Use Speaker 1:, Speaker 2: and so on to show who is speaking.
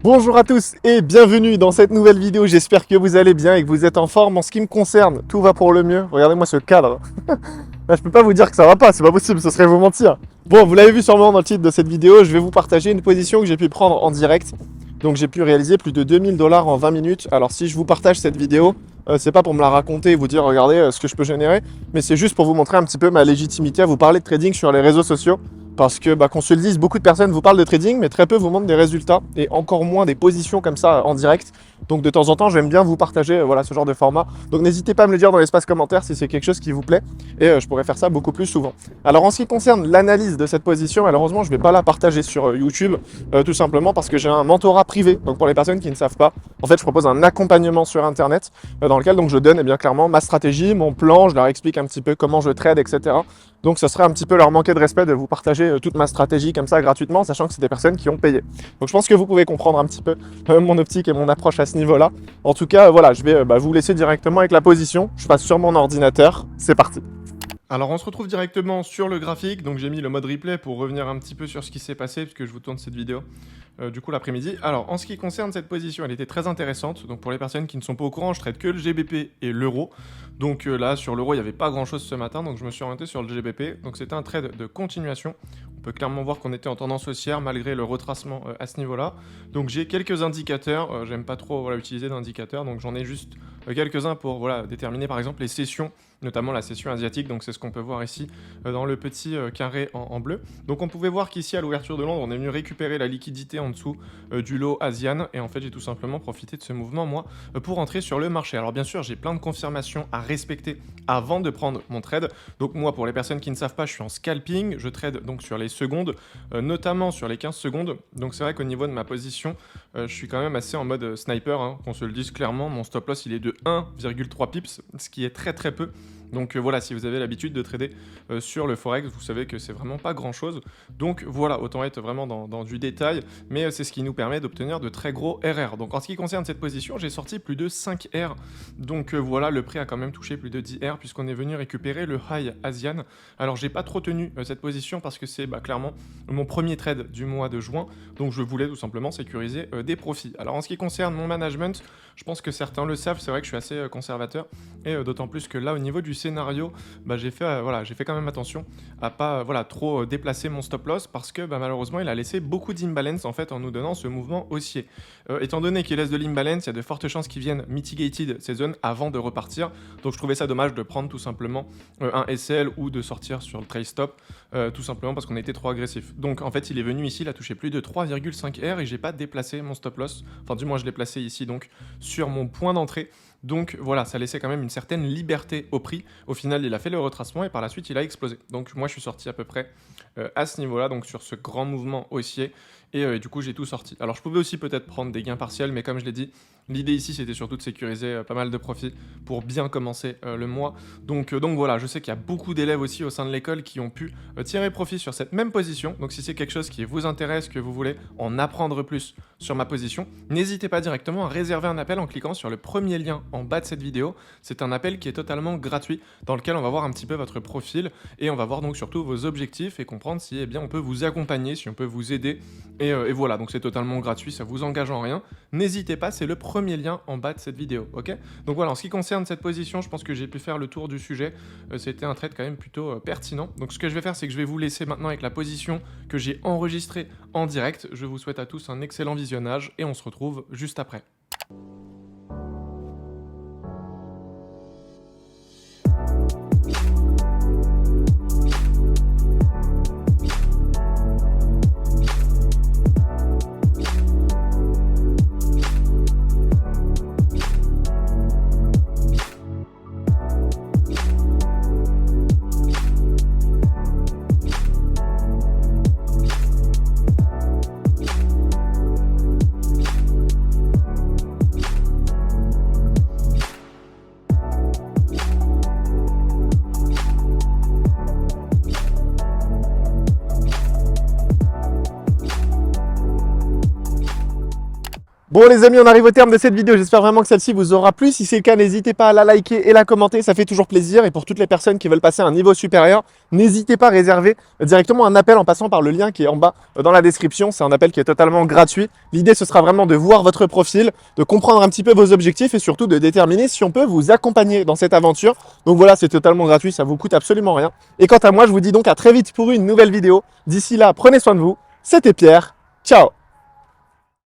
Speaker 1: Bonjour à tous et bienvenue dans cette nouvelle vidéo. J'espère que vous allez bien et que vous êtes en forme. En ce qui me concerne, tout va pour le mieux. Regardez-moi ce cadre. Là, je peux pas vous dire que ça va pas, c'est pas possible, ce serait vous mentir. Bon, vous l'avez vu sûrement dans le titre de cette vidéo, je vais vous partager une position que j'ai pu prendre en direct. Donc j'ai pu réaliser plus de 2000 $ en 20 minutes. Alors si je vous partage cette vidéo, c'est pas pour me la raconter et vous dire regardez ce que je peux générer, mais c'est juste pour vous montrer un petit peu ma légitimité à vous parler de trading sur les réseaux sociaux. Parce que, qu'on se le dise, beaucoup de personnes vous parlent de trading, mais très peu vous montrent des résultats et encore moins des positions comme ça en direct. Donc de temps en temps, j'aime bien vous partager voilà, ce genre de format. Donc n'hésitez pas à me le dire dans l'espace commentaire si c'est quelque chose qui vous plaît et je pourrais faire ça beaucoup plus souvent. Alors en ce qui concerne l'analyse de cette position, malheureusement, je ne vais pas la partager sur YouTube, tout simplement parce que j'ai un mentorat privé. Donc pour les personnes qui ne savent pas, en fait, je propose un accompagnement sur Internet dans lequel donc, je donne bien clairement ma stratégie, mon plan, je leur explique un petit peu comment je trade, etc. Donc ce serait un petit peu leur manquer de respect de vous partager toute ma stratégie comme ça gratuitement, sachant que c'est des personnes qui ont payé. Donc je pense que vous pouvez comprendre un petit peu mon optique et mon approche à ce niveau-là. En tout cas, voilà, je vais vous laisser directement avec la position. Je passe sur mon ordinateur, c'est parti. Alors on se retrouve directement sur le graphique, donc j'ai mis le mode replay pour revenir un petit peu sur ce qui s'est passé, puisque je vous tourne cette vidéo du coup l'après-midi. Alors en ce qui concerne cette position, elle était très intéressante, donc pour les personnes qui ne sont pas au courant, je trade que le GBP et l'euro. Donc là sur l'euro il n'y avait pas grand chose ce matin, donc je me suis orienté sur le GBP, donc c'était un trade de continuation. On peut clairement voir qu'on était en tendance haussière malgré le retracement à ce niveau-là. Donc j'ai quelques indicateurs, j'aime pas trop utiliser d'indicateurs, donc j'en ai juste quelques-uns pour déterminer par exemple les sessions, notamment la session asiatique, donc c'est ce qu'on peut voir ici dans le petit carré en bleu. Donc on pouvait voir qu'ici à l'ouverture de Londres, on est venu récupérer la liquidité en dessous du lot ASEAN, et en fait j'ai tout simplement profité de ce mouvement moi pour entrer sur le marché. Alors bien sûr j'ai plein de confirmations à respecter avant de prendre mon trade. Donc moi, pour les personnes qui ne savent pas, je suis en scalping, je trade donc sur les secondes, notamment sur les 15 secondes. Donc c'est vrai qu'au niveau de ma position, je suis quand même assez en mode sniper, hein, qu'on se le dise clairement. Mon stop loss il est de 1,3 pips, ce qui est très très peu. Donc voilà, si vous avez l'habitude de trader sur le Forex, vous savez que c'est vraiment pas grand chose. Donc voilà, autant être vraiment dans du détail, mais c'est ce qui nous permet d'obtenir de très gros RR. Donc en ce qui concerne cette position, j'ai sorti plus de 5 R. Donc voilà, le prix a quand même touché plus de 10 R puisqu'on est venu récupérer le high ASEAN. Alors j'ai pas trop tenu cette position parce que c'est clairement mon premier trade du mois de juin. Donc je voulais tout simplement sécuriser des profits. Alors en ce qui concerne mon management, je pense que certains le savent, c'est vrai que je suis assez conservateur. Et d'autant plus que là, au niveau du scénario, j'ai fait quand même attention à pas trop déplacer mon stop loss parce que malheureusement, il a laissé beaucoup d'imbalance en fait en nous donnant ce mouvement haussier. Étant donné qu'il laisse de l'imbalance, il y a de fortes chances qu'il vienne mitigated ces zones avant de repartir. Donc je trouvais ça dommage de prendre tout simplement un SL ou de sortir sur le trade stop, tout simplement parce qu'on était trop agressif. Donc en fait, il est venu ici, il a touché plus de 3,5 R et j'ai pas déplacé mon stop loss. Enfin, du moins, je l'ai placé ici donc sur mon point d'entrée. Donc voilà, ça laissait quand même une certaine liberté au prix. Au final, il a fait le retracement et par la suite, il a explosé. Donc moi, je suis sorti à peu près à ce niveau-là, donc sur ce grand mouvement haussier. Et du coup, j'ai tout sorti. Alors, je pouvais aussi peut-être prendre des gains partiels, mais comme je l'ai dit, l'idée ici, c'était surtout de sécuriser pas mal de profits pour bien commencer le mois. Donc voilà, je sais qu'il y a beaucoup d'élèves aussi au sein de l'école qui ont pu tirer profit sur cette même position. Donc si c'est quelque chose qui vous intéresse, que vous voulez en apprendre plus sur ma position, n'hésitez pas directement à réserver un appel en cliquant sur le premier lien en bas de cette vidéo. C'est un appel qui est totalement gratuit, dans lequel on va voir un petit peu votre profil et on va voir donc surtout vos objectifs et comprendre si on peut vous accompagner, si on peut vous aider. Et voilà, donc c'est totalement gratuit, ça vous engage en rien. N'hésitez pas, c'est le premier lien en bas de cette vidéo, ok? Donc voilà, en ce qui concerne cette position, je pense que j'ai pu faire le tour du sujet. C'était un trade quand même plutôt pertinent. Donc ce que je vais faire, c'est que je vais vous laisser maintenant avec la position que j'ai enregistrée en direct. Je vous souhaite à tous un excellent visionnage et on se retrouve juste après. Bon les amis, on arrive au terme de cette vidéo, j'espère vraiment que celle-ci vous aura plu. Si c'est le cas, n'hésitez pas à la liker et la commenter, ça fait toujours plaisir. Et pour toutes les personnes qui veulent passer à un niveau supérieur, n'hésitez pas à réserver directement un appel en passant par le lien qui est en bas dans la description. C'est un appel qui est totalement gratuit. L'idée, ce sera vraiment de voir votre profil, de comprendre un petit peu vos objectifs et surtout de déterminer si on peut vous accompagner dans cette aventure. Donc voilà, c'est totalement gratuit, ça vous coûte absolument rien. Et quant à moi, je vous dis donc à très vite pour une nouvelle vidéo. D'ici là, prenez soin de vous. C'était Pierre. Ciao!